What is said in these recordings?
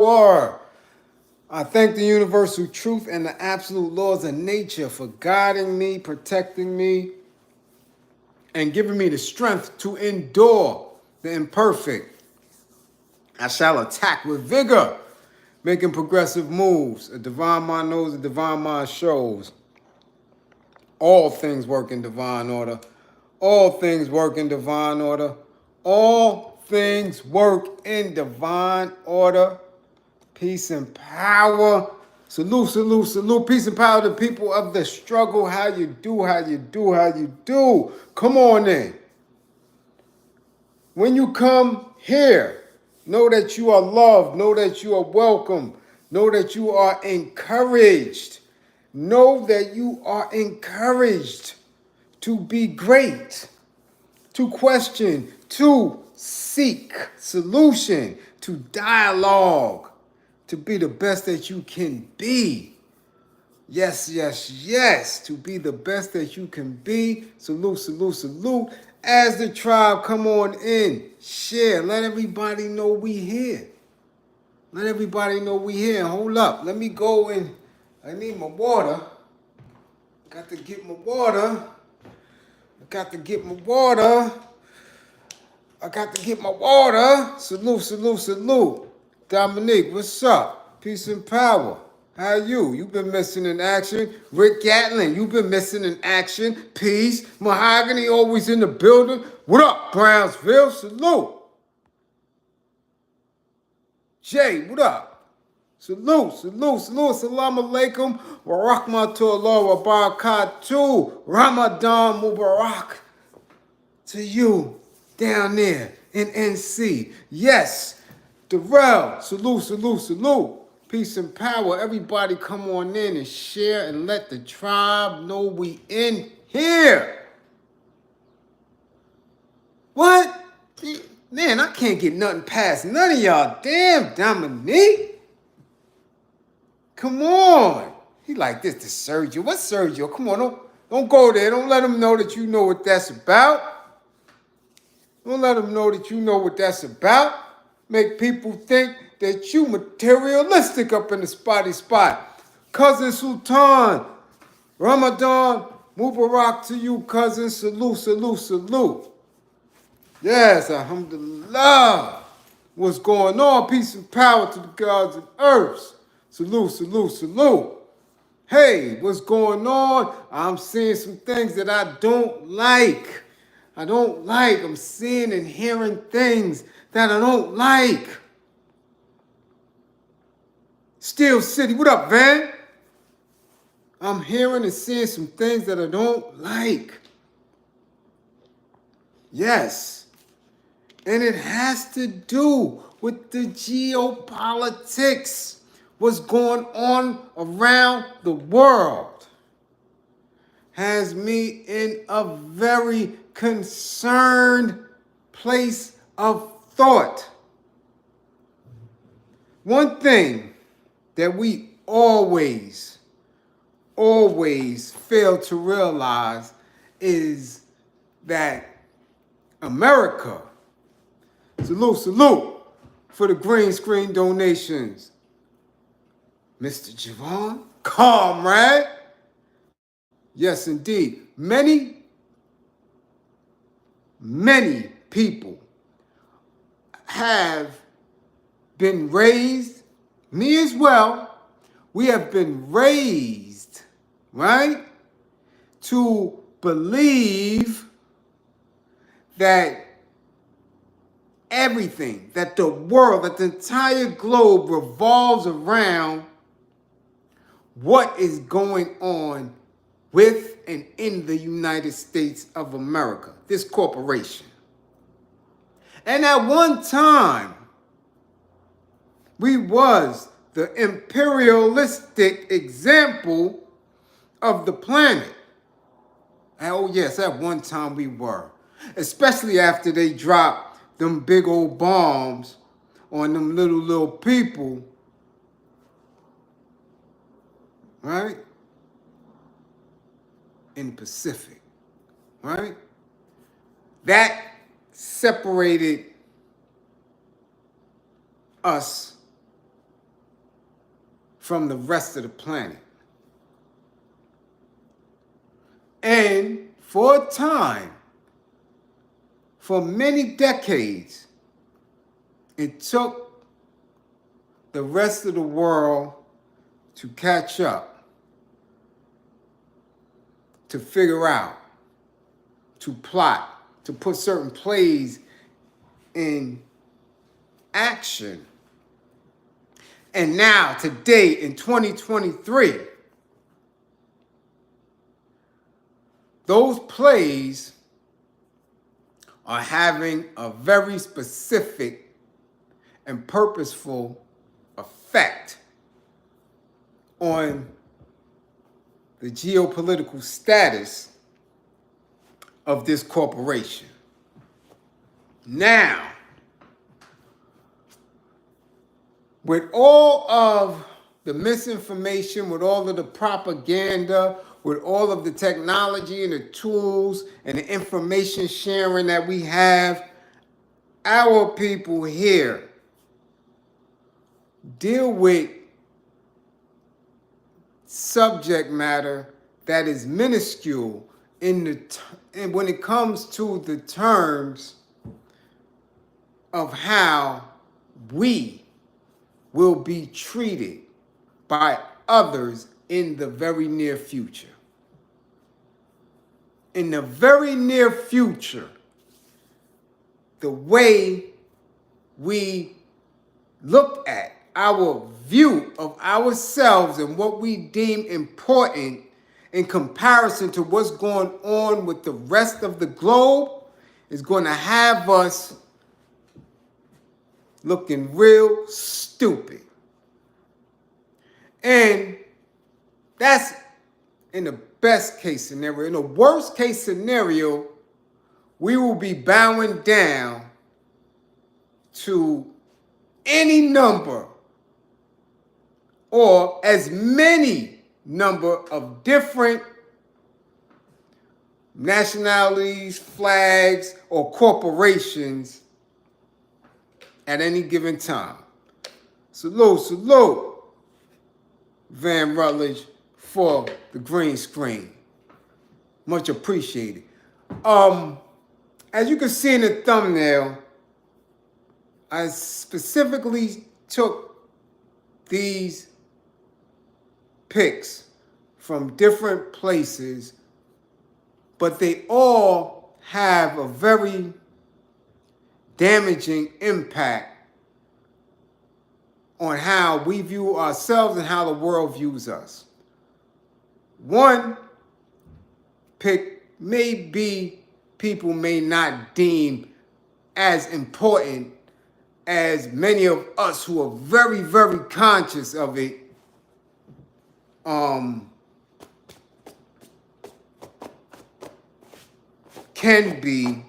War. I thank the universal truth and the absolute laws of nature for guiding me, protecting me, and giving me the strength to endure the imperfect. I shall attack with vigor, making progressive moves. A divine mind knows, a divine mind shows. All things work in divine order. All things work in divine order. All things work in divine order. Peace and power. Salute, salute, salute. Peace and power to people of the struggle. How you do, how you do, how you do. Come on in. When you come here, know that you are loved. Know that you are welcome. Know that you are encouraged. Know that you are encouraged to be great, to question, to seek solution, to dialogue, to be the best that you can be. Yes, yes, yes, to be the best that you can be. Salute, salute, salute. As the tribe, come on in, share. Let everybody know we here. Let everybody know we here. Hold up. Let me go and I need my water. Got to get my water. I got to get my water. I got to get my water. Salute, salute, salute. Dominique, what's up? Peace and power. How you? You been missing in action. Rick Gatlin, you been missing in action. Peace. Mahogany always in the building. What up, Brownsville? Salute. Jay, what up? Salute, salute, salute. Salam alaikum. Wa rahmatullah wa barakatuh. Ramadan Mubarak to you down there in NC. Yes, Darrell, salute, salute, salute. Peace and power. Everybody come on in and share and let the tribe know we in here. What? Man, I can't get nothing past none of y'all. Damn, Dominique. Come on. He like this to Sergio. What's Sergio? Come on, don't go there. Don't let him know that you know what that's about. Don't let them know that you know what that's about. Make people think that you materialistic up in the spotty spot. Cousin Sultan, Ramadan Mubarak to you, cousin. Salute, salute, salute. Yes, alhamdulillah. What's going on? Peace and power to the gods and earths. Salute, salute, salute. Hey, what's going on? I'm seeing some things that I don't like. I'm seeing and hearing things that I don't like. Steel City, what up, Van? I'm hearing and seeing some things that I don't like. Yes. And it has to do with the geopolitics. What's going on around the world has me in a very concerned place of thought. One thing that we always fail to realize is that America, salute, salute for the green screen donations. Mr. Javon, comrade. Yes, indeed. Many people have been raised, me as well, we have been raised, right, to believe that everything, that the world, that the entire globe revolves around what is going on with and in the United States of America, this corporation. And at one time, we was the imperialistic example of the planet. And oh yes, at one time we were. Especially after they dropped them big old bombs on them little people. Right? In the Pacific. Right? That separated us from the rest of the planet. And for a time, for many decades, it took the rest of the world to catch up, to figure out, to plot, to put certain plays in action. And now, today, in 2023, those plays are having a very specific and purposeful effect on the geopolitical status of this corporation. Now, with all of the misinformation, with all of the propaganda, with all of the technology and the tools and the information sharing that we have, our people here deal with subject matter that is minuscule and when it comes to the terms of how we will be treated by others in the very near future. In the very near future, the way we look at our view of ourselves and what we deem important in comparison to what's going on with the rest of the globe is going to have us looking real stupid. And that's in the best case scenario. In the worst case scenario, we will be bowing down to any number or as many number of different nationalities, flags, or corporations at any given time. Salute, Van Rutledge, for the green screen. Much appreciated. As you can see in the thumbnail, I specifically took these pics from different places, but they all have a very damaging impact on how we view ourselves and how the world views us. One pic may be people may not deem as important as many of us who are very, very conscious of it can be,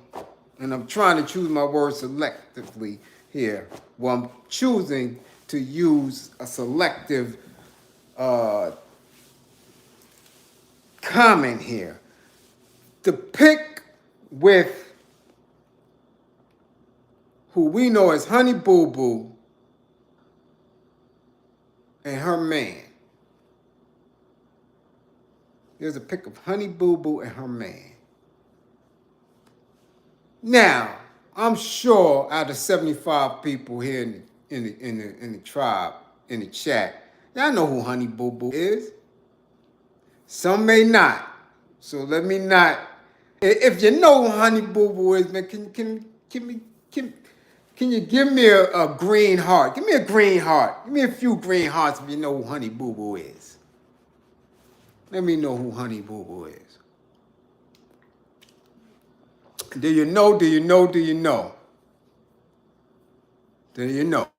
and I'm trying to choose my words selectively here. Well, I'm choosing to use a selective comment here. The pic with who we know as Honey Boo Boo and her man. There's a pic of Honey Boo Boo and her man. Now, I'm sure out of 75 people here in the tribe, in the chat, y'all know who Honey Boo Boo is. Some may not. So let me not. If you know who Honey Boo Boo is, man, can you give me a green heart? Give me a green heart. Give me a few green hearts if you know who Honey Boo Boo is. Let me know who Honey Boo Boo is. Do you know? Do you know? Do you know? Do you know?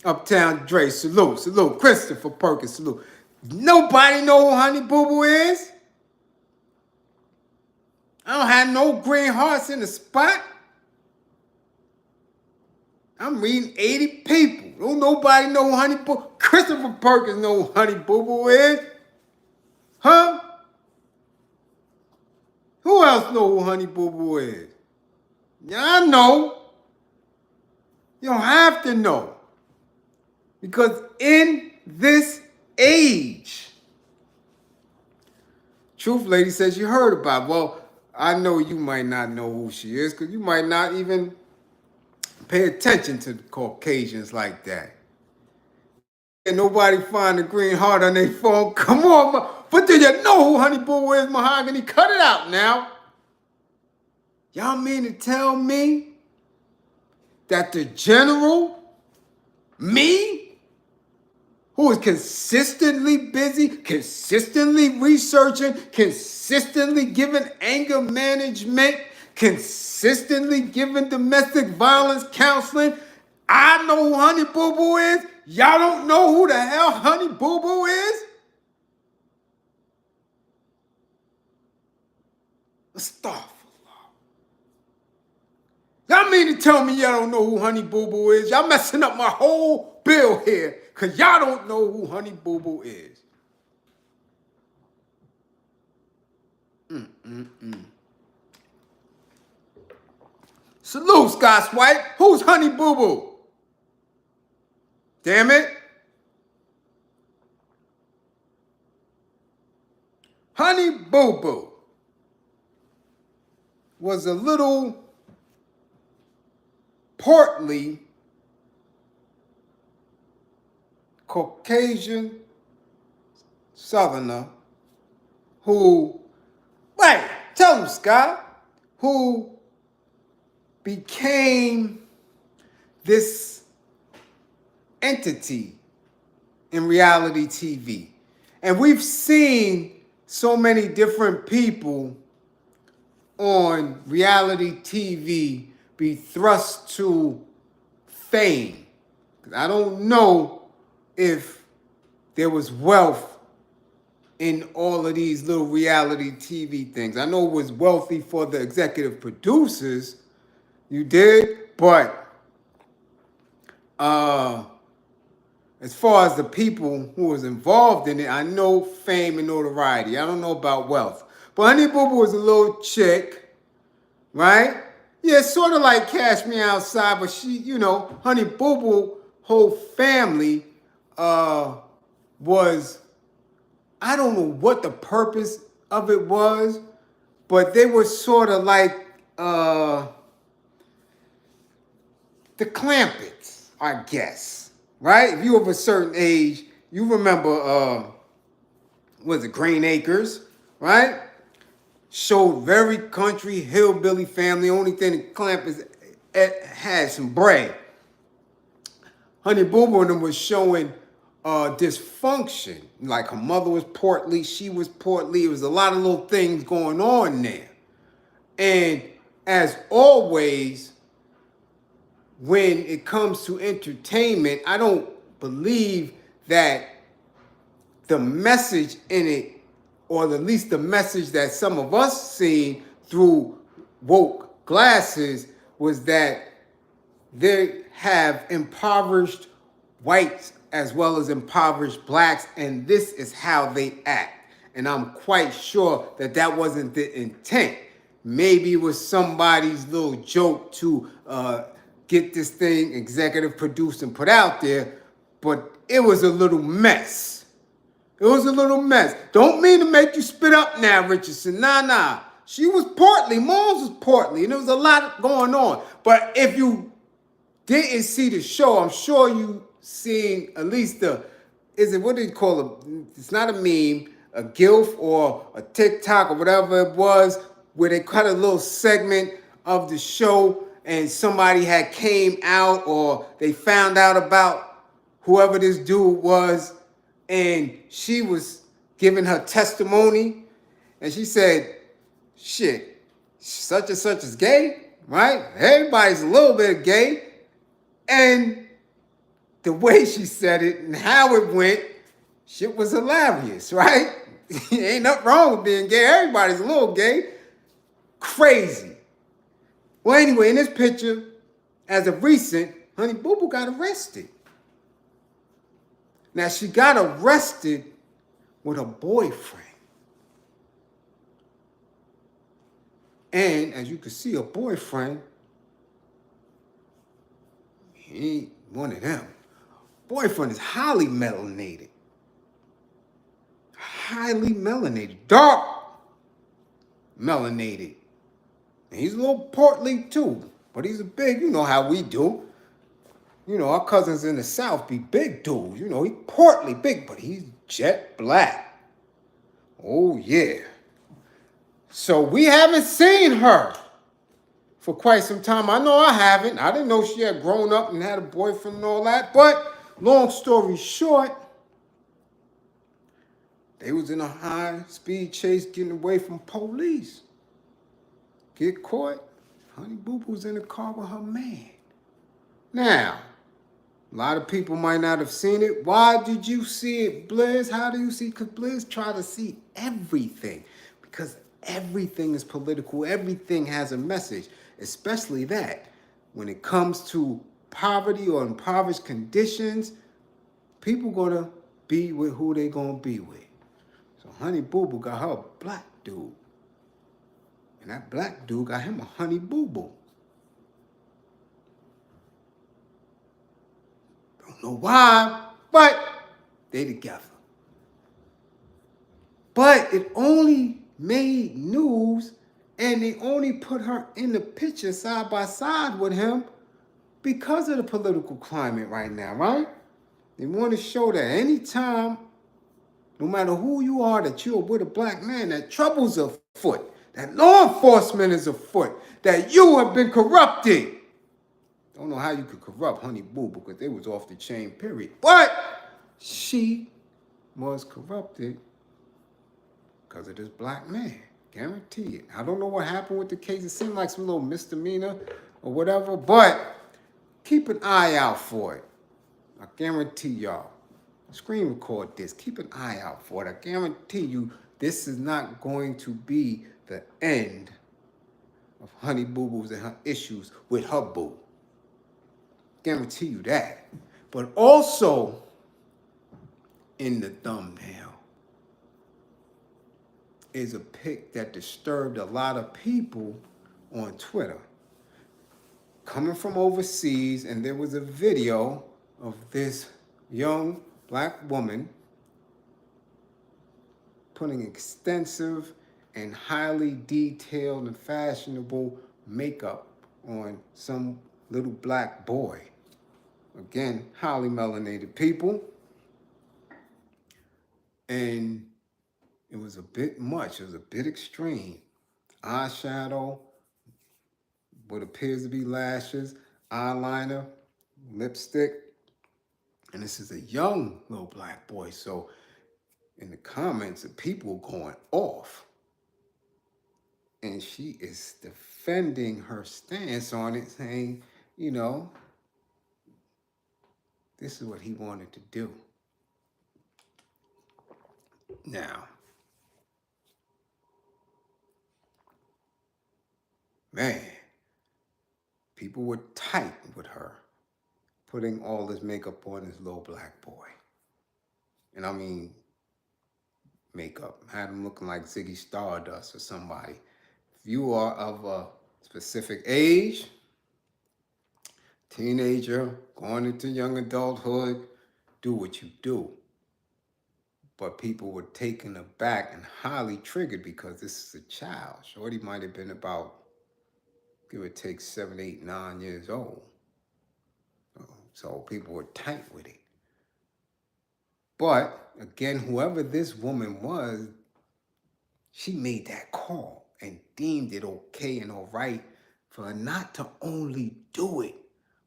Uptown Dre, salute. Christopher Perkins, salute. Nobody know who Honey Boo Boo is? I don't have no green hearts in the spot. I'm reading 80 people. Don't nobody know who Honey Boo. Christopher Perkins know who Honey Boo Boo is. Huh? Who else know who Honey Boo Boo is? Yeah, I know. You don't have to know. Because in this age. Truth Lady says you heard about. Well, I know you might not know who she is because you might not even pay attention to the Caucasians like that. And nobody find a green heart on their phone. Come on, but do you know who Honey Boo is, Mahogany? Cut it out now. Y'all mean to tell me that the general, me, who is consistently busy, consistently researching, consistently giving anger management, consistently giving domestic violence counseling, I know who Honey Boo Boo is? Y'all don't know who the hell Honey Boo Boo is? Astaghfirullah. Y'all mean to tell me y'all don't know who Honey Boo Boo is? Y'all messing up my whole bill here because y'all don't know who Honey Boo Boo is. Salute, Scott Swipe. Who's Honey Boo Boo? Damn it. Honey Boo Boo was a little portly Caucasian Southerner who, wait, tell him, Scott, who became this entity in reality TV. And we've seen so many different people on reality TV be thrust to fame. I don't know if there was wealth in all of these little reality TV things. I know it was wealthy for the executive producers, you did, but as far as the people who was involved in it, I know fame and notoriety. I don't know about wealth. But Honey Boo Boo was a little chick, right? Yeah, sort of like Cash Me Outside, but she, you know, Honey Boo Boo whole family was, I don't know what the purpose of it was, but they were sort of like the Clampets, I guess, right? If you of a certain age, you remember, was it Green Acres, right? Showed very country, hillbilly family. Only thing the Clampets had some bread. Honey Boo Boo and them was showing dysfunction. Like her mother was portly, she was portly. It was a lot of little things going on there. And as always, when it comes to entertainment, I don't believe that the message in it, or at least the message that some of us seen through woke glasses, was that they have impoverished whites as well as impoverished blacks, and this is how they act. And I'm quite sure that that wasn't the intent. Maybe it was somebody's little joke to get this thing executive produced and put out there, but it was a little mess. It was a little mess. Don't mean to make you spit up now, Richardson. Nah. She was portly. Moms was portly, and there was a lot going on. But if you didn't see the show, I'm sure you seen at least what do you call it? It's not a meme, a GIF or a TikTok or whatever it was, where they cut a little segment of the show and somebody had came out or they found out about whoever this dude was, and she was giving her testimony, and she said, shit, such and such is gay, right? Everybody's a little bit gay. And the way she said it and how it went, shit was hilarious, right? Ain't nothing wrong with being gay. Everybody's a little gay. Crazy. Well, anyway, in this picture, as of recent, Honey Boo Boo got arrested. Now, she got arrested with a boyfriend. And as you can see, a boyfriend, he ain't one of them. Boyfriend is highly melanated. highly melanated, dark melanated. And he's a little portly too, but he's a big, you know how we do. You know, our cousins in the South be big dudes. You know, he portly, big, but he's jet black. Oh, yeah. So we haven't seen her for quite some time. I know I haven't. I didn't know she had grown up and had a boyfriend and all that. But long story short, they was in a high-speed chase getting away from police. Get caught. Honey Boo Boo's in the car with her man. Now, a lot of people might not have seen it. Why did you see it, Bliz? How do you see it? Because Bliz try to see everything. Because everything is political. Everything has a message. Especially that. When it comes to poverty or impoverished conditions, people going to be with who they going to be with. So Honey Boo Boo got her a black dude. And that black dude got him a Honey Boo Boo. Don't know why, but they together. But it only made news, and they only put her in the picture side by side with him because of the political climate right now, right? They want to show that anytime, no matter who you are, that you're with a black man, that trouble's afoot, that law enforcement is afoot, that you have been corrupted. Don't know how you could corrupt Honey Boo because they was off the chain, period. But she was corrupted because of this black man. Guarantee it. I don't know what happened with the case. It seemed like some little misdemeanor or whatever, but keep an eye out for it. I guarantee y'all. Screen record this. Keep an eye out for it. I guarantee you this is not going to be the end of Honey Boo Boo's and her issues with her boo. Guarantee you that. But also in the thumbnail is a pic that disturbed a lot of people on Twitter. Coming from overseas, and there was a video of this young black woman putting extensive and highly detailed and fashionable makeup on some little black boy. Again, highly melanated people. And it was a bit much. It was a bit extreme. Eyeshadow, what appears to be lashes, eyeliner, lipstick. And this is a young little black boy. So in the comments, the people were going off. And she is defending her stance on it, saying, you know, this is what he wanted to do. Now, man, people were tight with her, putting all this makeup on this little black boy. And I mean, makeup. Had him looking like Ziggy Stardust or somebody. If you are of a specific age, teenager, going into young adulthood, do what you do. But people were taken aback and highly triggered because this is a child. Shorty might have been about, give or take, 7, 8, 9 years old. So people were tight with it. But again, whoever this woman was, she made that call and deemed it okay and all right for her not to only do it,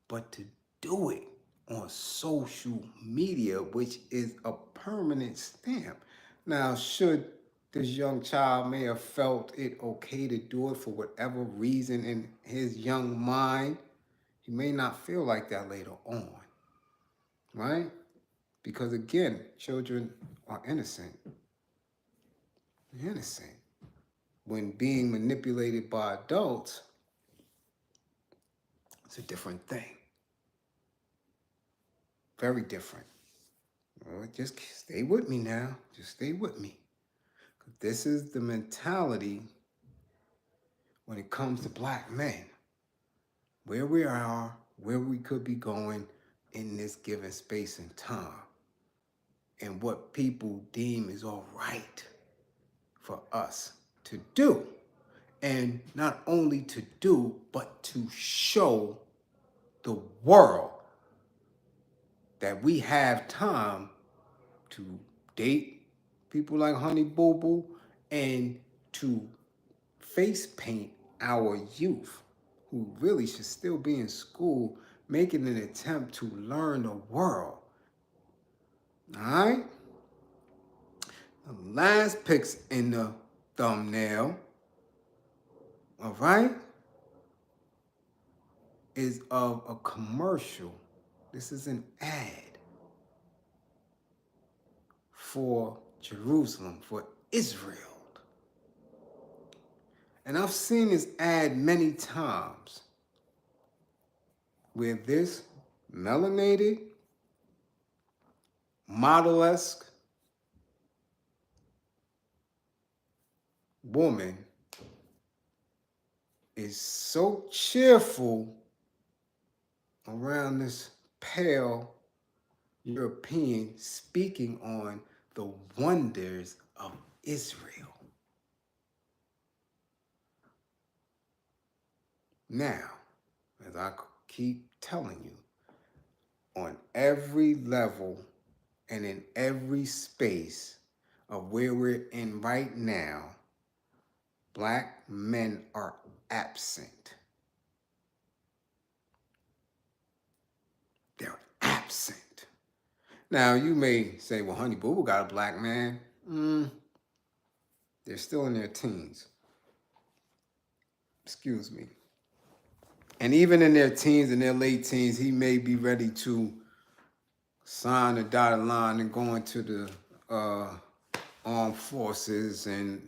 but to do it on social media, which is a permanent stamp. Now, should this young child may have felt it okay to do it for whatever reason in his young mind, he may not feel like that later on, right? Because again, children are innocent. They're innocent. When being manipulated by adults, it's a different thing. Very different. Well, just stay with me now. Just stay with me. This is the mentality when it comes to black men. Where we are, where we could be going in this given space and time. and what people deem is all right for us to do. And not only to do, but to show the world that we have time to date people like Honey Boo Boo and to face paint our youth who really should still be in school, making an attempt to learn the world. All right? The last pics in the thumbnail, all right, is of a commercial. This is an ad for Jerusalem, for Israel. And I've seen this ad many times where this melanated, model-esque woman is so cheerful around this pale European, speaking on the wonders of Israel. Now, as I keep telling you, on every level and in every space of where we're in right now, Black men are absent. They're absent. Now, you may say, well, Honey Boo Boo got a black man. They're still in their teens. Excuse me. And even in their teens and their late teens, he may be ready to sign a dotted line and go into the armed forces and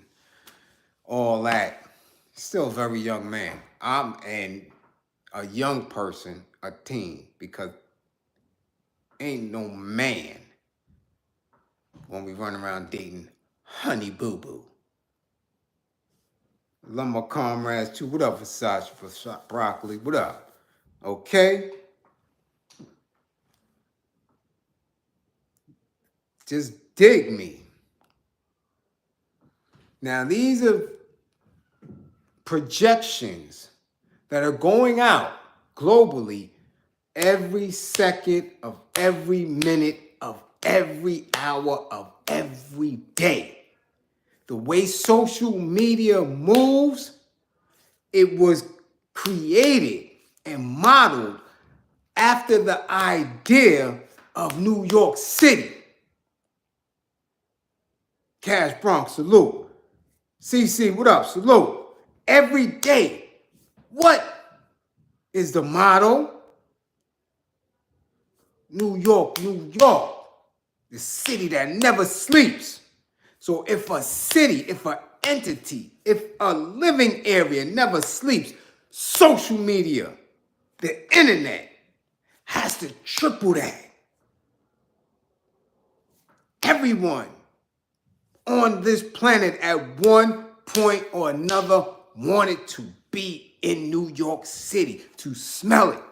all that. Still a very young man. I'm a young person, a teen, because ain't no man when we run around dating Honey Boo Boo. Love my comrades too. What up, Versace, for broccoli? What up? Okay? Just dig me. Now, these are projections that are going out globally every second of every minute of every hour of every day. The way social media moves, it was created and modeled after the idea of New York City. Cash Bronx, salute. CC, what up? Salute. Every day. What is the motto? New York, New York. The city that never sleeps. So if a city, if an entity, if a living area never sleeps, social media, the internet, has to triple that. Everyone on this planet at one point or another wanted to be in New York City, to smell it,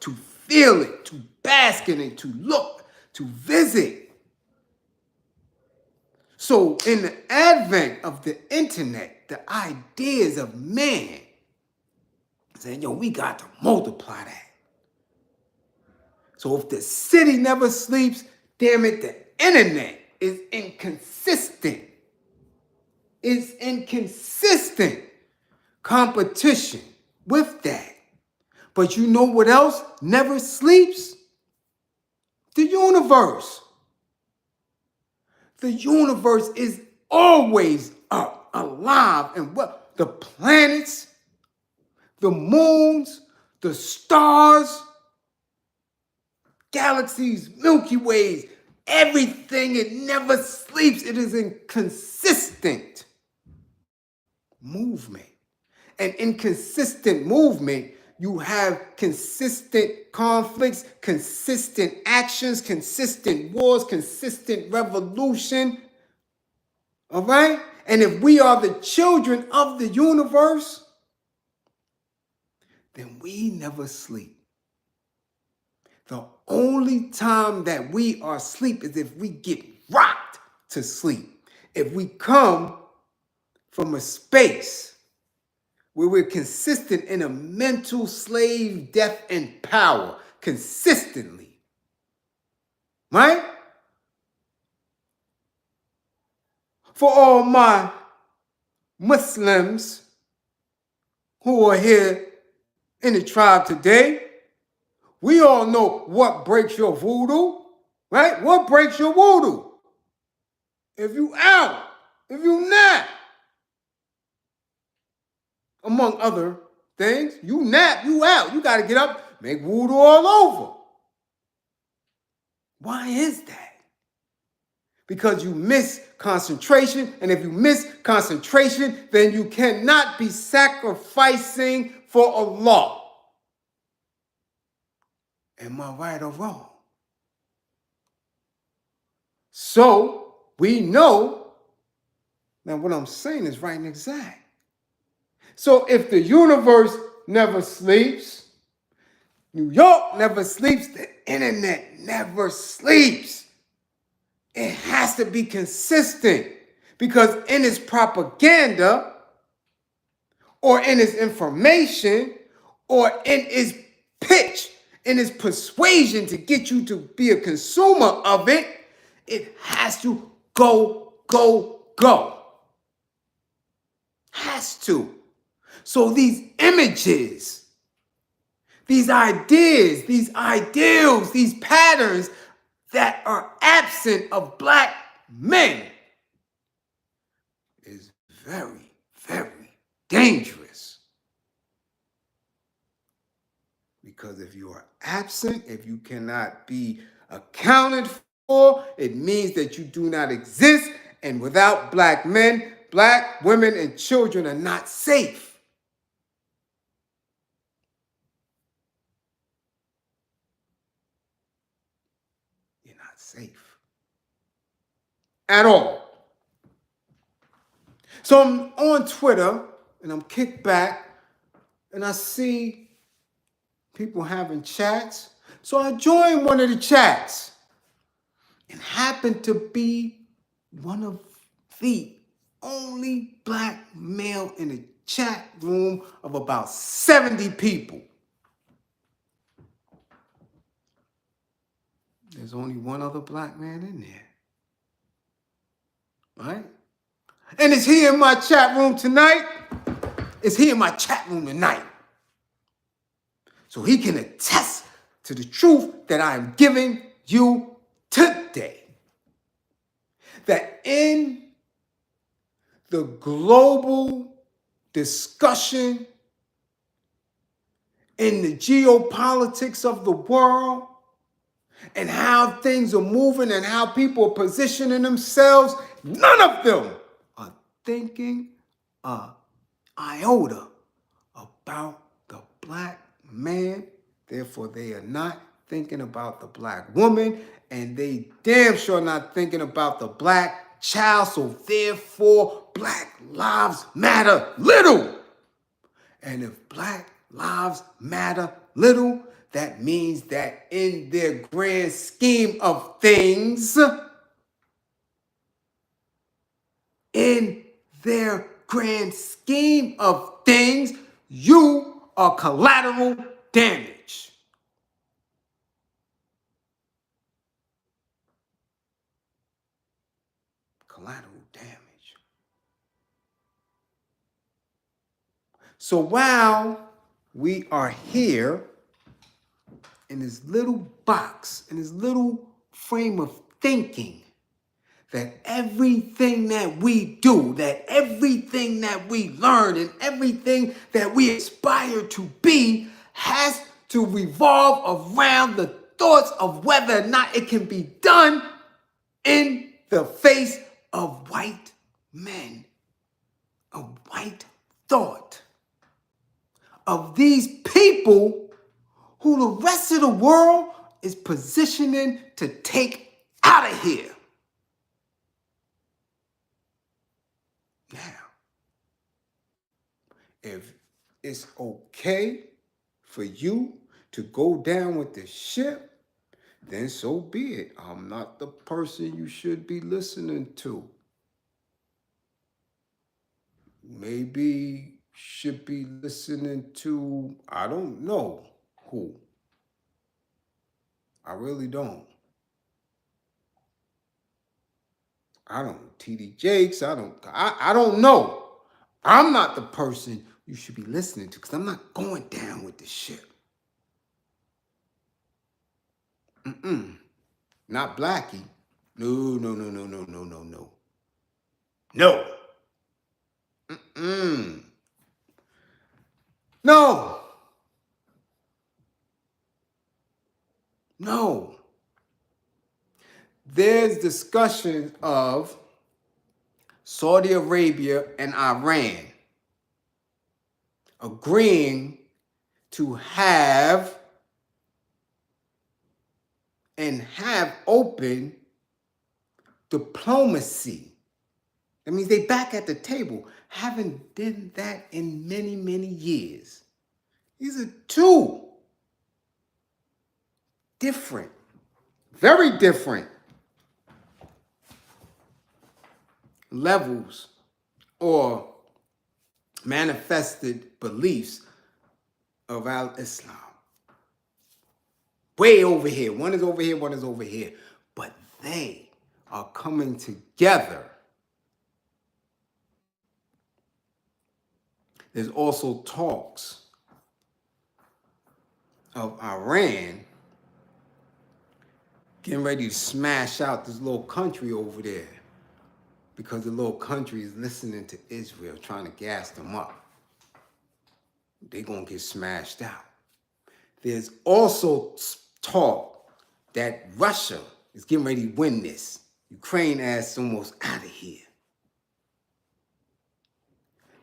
to feel it, to bask in it, to look, to visit. So in the advent of the internet, the ideas of man saying, yo, we got to multiply that. So if the city never sleeps, damn it, the internet is inconsistent. It's inconsistent competition with that. But you know what else never sleeps? The universe. The universe is always up, alive, and what? The planets, the moons, the stars, galaxies, Milky Ways, everything, it never sleeps. It is in consistent movement. And in consistent movement, you have consistent conflicts, consistent actions, consistent wars, consistent revolution. All right? And if we are the children of the universe, then we never sleep. The only time that we are asleep is if we get rocked to sleep. If we come from a space where we're consistent in a mental slave, death, and power, consistently, right? For all my Muslims who are here in the tribe today, we all know what breaks your voodoo, right? What breaks your voodoo? If you out, if you not, among other things, you nap, you out. You got to get up, make voodoo all over. Why is that? Because you miss concentration, and if you miss concentration, then you cannot be sacrificing for Allah. Am I right or wrong? So we know now what I'm saying is right and exact. So if the universe never sleeps, New York never sleeps, the internet never sleeps. It has to be consistent because in its propaganda or in its information or in its pitch, in its persuasion to get you to be a consumer of it, it has to go, go, go. Has to. So these images, these ideas, these ideals, these patterns that are absent of black men is very, very dangerous. Because if you are absent, if you cannot be accounted for, it means that you do not exist. And without black men, black women and children are not safe. You're not safe at all. So I'm on Twitter and I'm kicked back and I see people having chats. So I joined one of the chats and happened to be one of the only black male in the chat room of about 70 people. There's only one other black man in there, right? And is he in my chat room tonight? Is he in my chat room tonight? So he can attest to the truth that I am giving you today. That in the global discussion, in the geopolitics of the world, and how things are moving and how people are positioning themselves, none of them are thinking a iota about the black man. Therefore, they are not thinking about the black woman, and they damn sure not thinking about the black child. So therefore, black lives matter little. And if black lives matter little, that means that in their grand scheme of things, you are collateral damage. Collateral damage. So while we are here in this little box, in this little frame of thinking, that everything that we do, that everything that we learn, and everything that we aspire to be has to revolve around the thoughts of whether or not it can be done in the face of white men, of white thought, of these people who the rest of the world is positioning to take out of here. Now, if it's okay for you to go down with the ship, then so be it. I'm not the person you should be listening to. Maybe should be listening to, I don't know who. I really don't. I don't TD Jakes. I don't know. I'm not the person you should be listening to because I'm not going down with this shit. Not Blackie. No, no, no, no, no, no, no, no. No. No. No. There's discussion of Saudi Arabia and Iran agreeing to have open diplomacy. That means they back at the table. Haven't done that in many, many years. These are two different, very different levels or manifested beliefs of Islam. Way over here. One is over here, one is over here. But they are coming together. There's also talks of Iran getting ready to smash out this little country over there because the little country is listening to Israel, trying to gas them up. They're going to get smashed out. There's also talk that Russia is getting ready to win this. Ukraine ass almost out of here.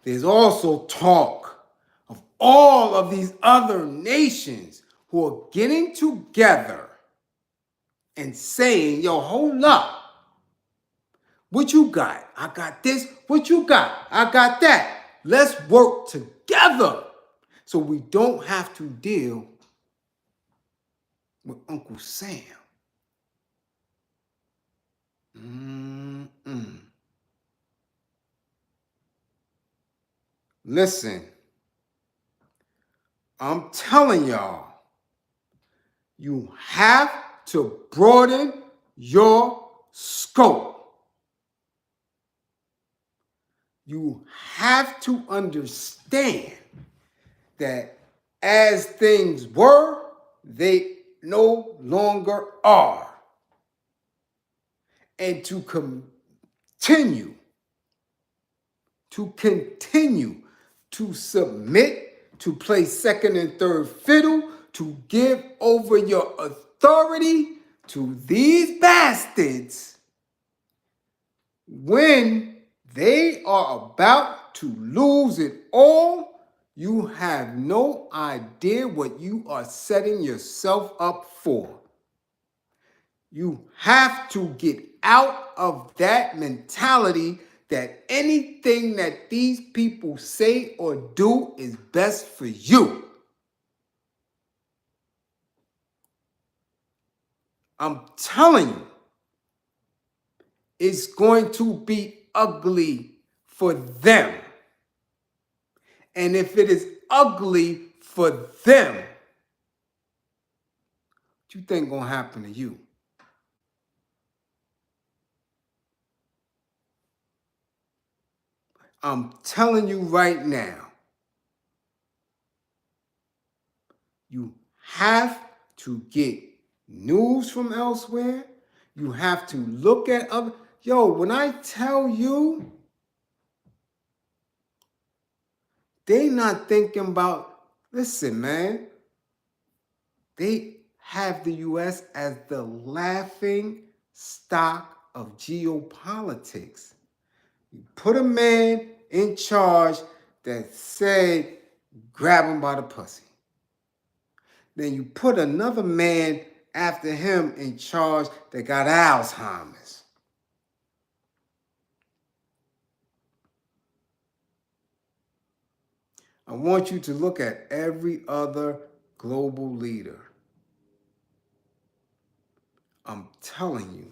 There's also talk of all of these other nations who are getting together and saying, yo, hold up. What you got? I got this. What you got? I got that. Let's work together so we don't have to deal with Uncle Sam. Listen, I'm telling y'all, you have to broaden your scope. You have to understand that as things were, they no longer are. And to continue to submit, to play second and third fiddle, to give over your authority to these bastards when they are about to lose it all. You have no idea what you are setting yourself up for. You have to get out of that mentality that anything that these people say or do is best for you. I'm telling you, it's going to be ugly for them. And if it is ugly for them, what you think gonna happen to you? I'm telling you right now, you have to get news from elsewhere. You have to look at other. Yo, when I tell you, they not thinking about, listen, man, they have the U.S. as the laughing stock of geopolitics. You put a man in charge that said, grab him by the pussy. Then you put another man after him in charge that got Alzheimer's. I want you to look at every other global leader. I'm telling you.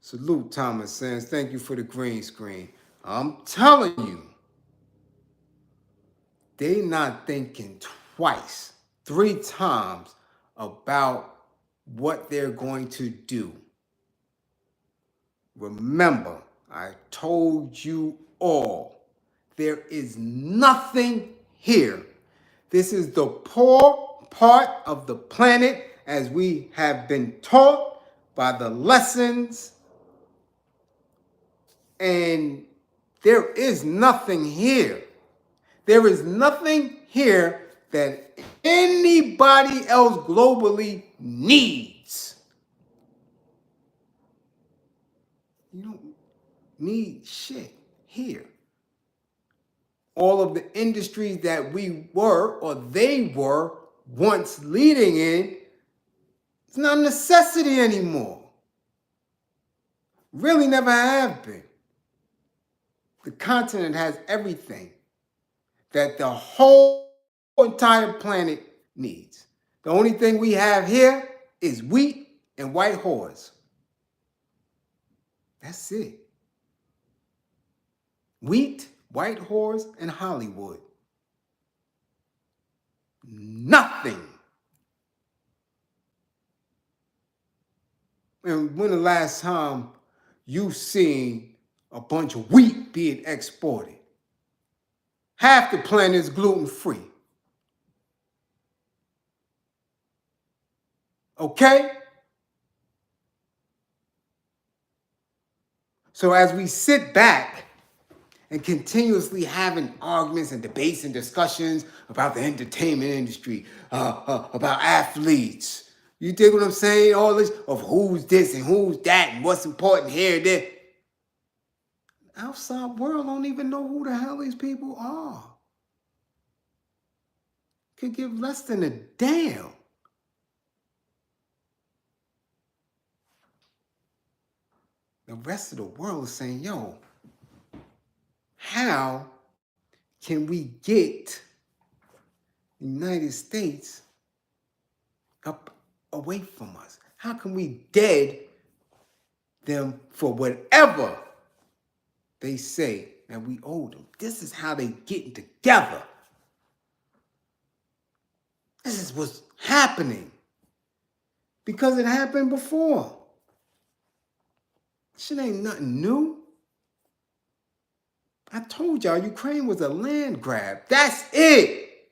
Salute, Thomas Sands. Thank you for the green screen. I'm telling you, they not thinking twice, 3 times about what they're going to do. Remember, I told you all, there is nothing here. This is the poor part of the planet as we have been taught by the lessons, and there is nothing here. There is nothing here that anybody else globally needs. You don't need shit here. All of the industries that we were or they were once leading in, it's not a necessity anymore. Really never have been. The continent has everything that the whole entire planet needs. The only thing we have here is wheat and white whores. That's it. Wheat, white whores, and Hollywood. Nothing. And when the last time you seen a bunch of wheat being exported? Half the planet is gluten-free. Okay? So as we sit back and continuously having arguments and debates and discussions about the entertainment industry, about athletes, you dig what I'm saying? All this of who's this and who's that and what's important here and there. Outside world don't even know who the hell these people are. Could give less than a damn. The rest of the world is saying, yo, how can we get the United States up away from us? How can we dead them for whatever they say that we owe them? This is how they getting together. This is what's happening. Because it happened before. Shit ain't nothing new. I told y'all Ukraine was a land grab. That's it.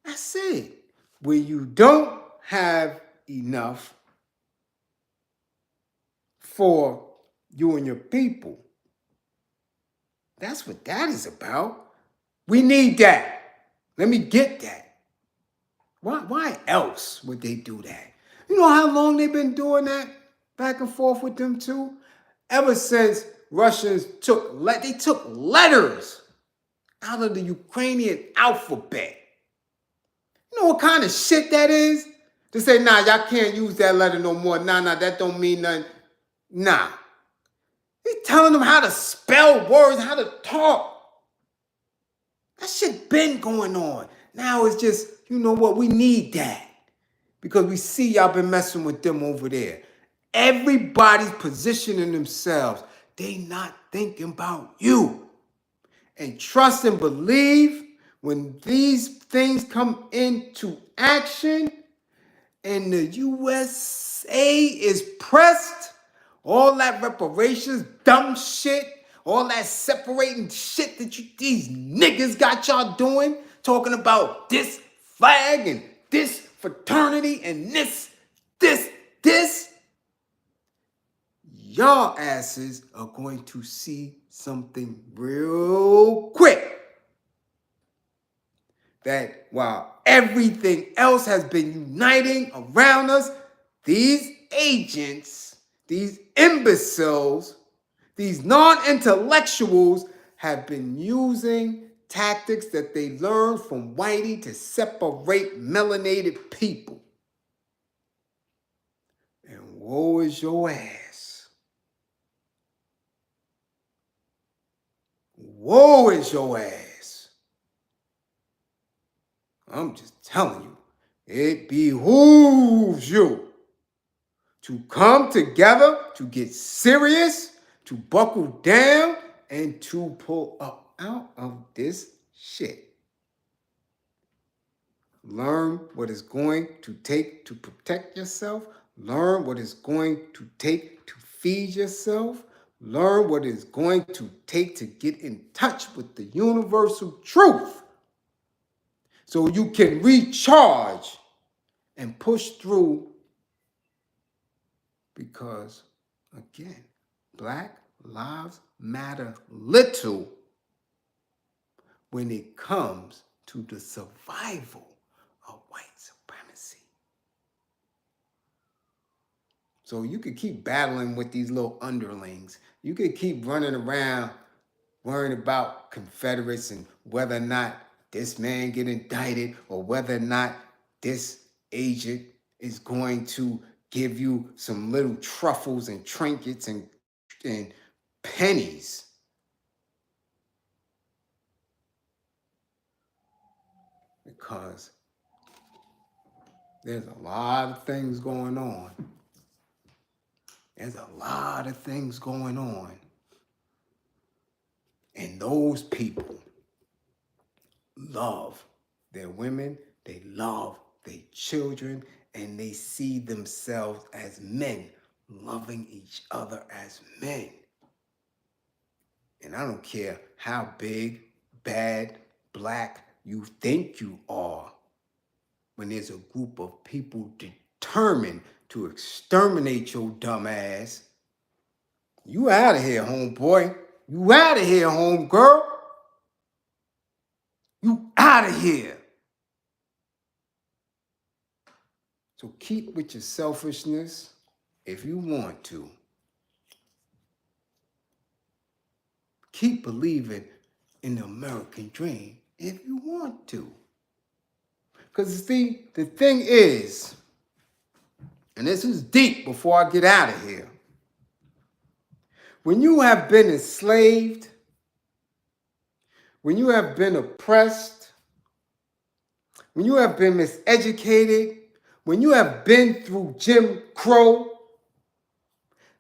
That's it. Where you don't have enough for you and your people. That's what that is about. We need that. Let me get that. Why else would they do that? You know how long they've been doing that? Back and forth with them too? Ever since Russians took letters out of the Ukrainian alphabet. You know what kind of shit that is? To say, nah, y'all can't use that letter no more. Nah, that don't mean nothing. Nah. They telling them how to spell words, how to talk. That shit been going on. Now it's just, you know what, we need that. Because we see y'all been messing with them over there. Everybody's positioning themselves. They not thinking about you. And trust and believe when these things come into action and the USA is pressed, all that reparations, dumb shit, all that separating shit that these niggas got y'all doing, talking about this flag and this fraternity and this, y'all asses are going to see something real quick. That while everything else has been uniting around us, these agents, these imbeciles, these non-intellectuals have been using tactics that they learned from Whitey to separate melanated people. And woe is your ass. Woe is your ass. I'm just telling you. It behooves you to come together, to get serious, to buckle down, and to pull up out of this shit. Learn what it's going to take to protect yourself. Learn what it's going to take to feed yourself. Learn what it's going to take to get in touch with the universal truth so you can recharge and push through. Because, again, Black lives matter little when it comes to the survival of white supremacy. So you could keep battling with these little underlings. You could keep running around worrying about Confederates and whether or not this man get indicted or whether or not this agent is going to give you some little truffles and trinkets and pennies. Because there's a lot of things going on. There's a lot of things going on. And those people love their women, they love their children, and they see themselves as men, loving each other as men. And I don't care how big, bad, black you think you are, when there's a group of people determined to exterminate your dumb ass, you out of here, homeboy. You out of here, homegirl. You out of here. So keep with your selfishness if you want to. Keep believing in the American dream if you want to. Because see, the thing is, and this is deep before I get out of here, when you have been enslaved, when you have been oppressed, when you have been miseducated, when you have been through Jim Crow,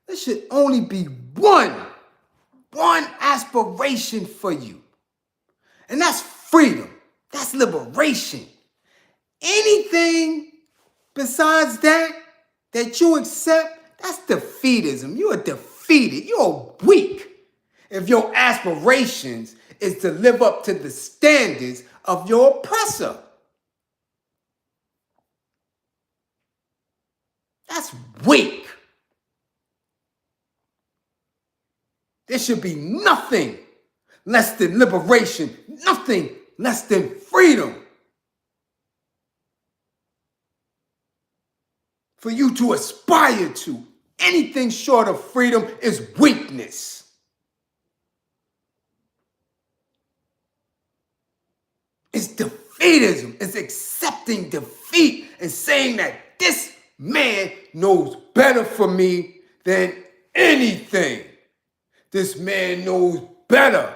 there should only be one aspiration for you. And that's freedom. That's liberation. Anything besides that you accept, that's defeatism. You are defeated. You're weak. If your aspirations is to live up to the standards of your oppressor. That's weak. There should be nothing less than liberation, nothing less than freedom. For you to aspire to anything short of freedom is weakness. It's defeatism. It's accepting defeat and saying that this man knows better for me than anything. This man knows better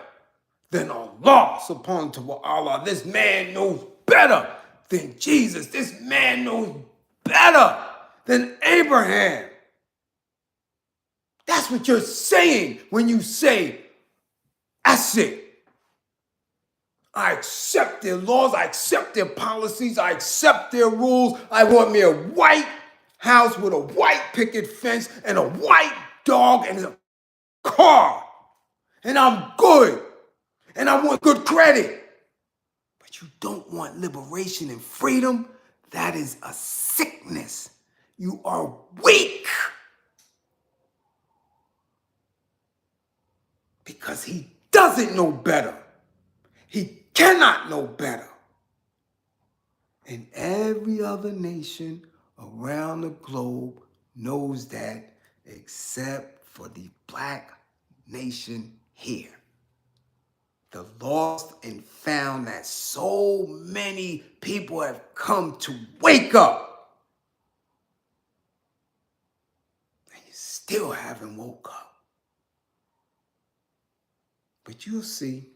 than Allah subhanahu wa ta'ala. This man knows better than Jesus. This man knows better than Abraham. That's what you're saying when you say, that's it. I accept their laws. I accept their policies. I accept their rules. I want me a white house with a white picket fence and a white dog and a car. And I'm good. And I want good credit. But you don't want liberation and freedom. That is a sickness. You are weak. Because he doesn't know better. He cannot know better. And every other nation around the globe knows that except for the black nation here. The lost and found that so many people have come to wake up. And you still haven't woke up. But you'll see.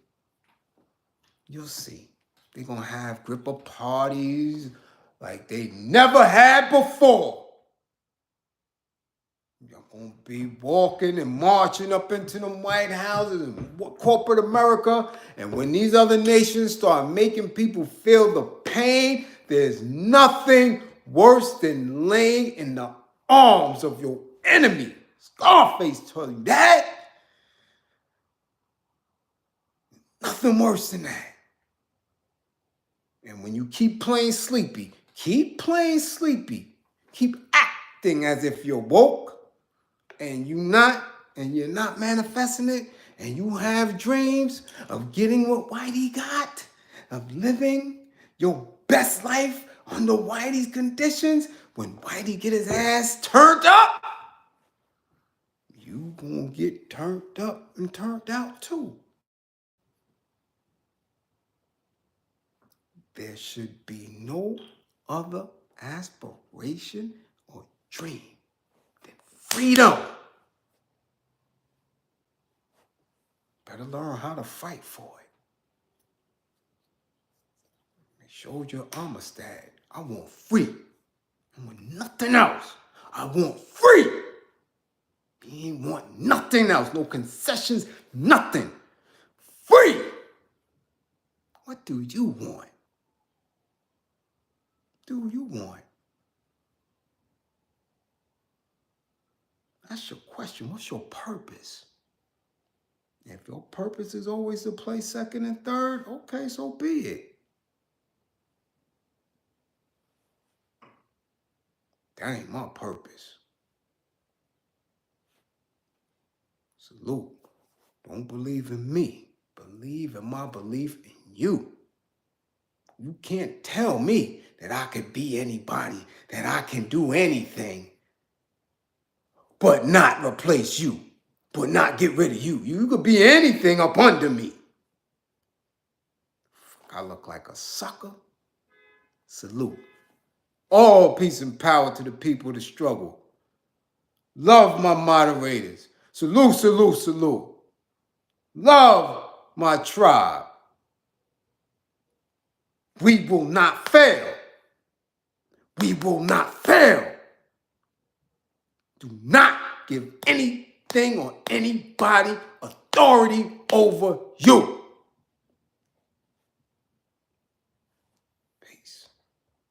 You'll see. They're going to have gripper parties like they never had before. You're going to be walking and marching up into the White Houses and corporate America. And when these other nations start making people feel the pain, there's nothing worse than laying in the arms of your enemy. Scarface told you that. Nothing worse than that. And when you keep playing sleepy, keep acting as if you're woke, and you're not manifesting it, and you have dreams of getting what Whitey got, of living your best life under Whitey's conditions. When Whitey get his ass turned up, you gonna get turned up and turned out too. There should be no other aspiration or dream than freedom. Better learn how to fight for it. I showed your Amistad. I want free. I want nothing else. I want free. He ain't want nothing else. No concessions, nothing. Free. What do you want? Do you want? That's your question. What's your purpose? If your purpose is always to play second and third, okay, so be it. That ain't my purpose. Salute. Don't believe in me. Believe in my belief in you. You can't tell me that I could be anybody, that I can do anything, but not replace you, but not get rid of you. You could be anything up under me. I look like a sucker. Salute. All peace and power to the people that struggle. Love my moderators. Salute, salute, salute. Love my tribe. We will not fail. We will not fail. Do not give anything or anybody authority over you.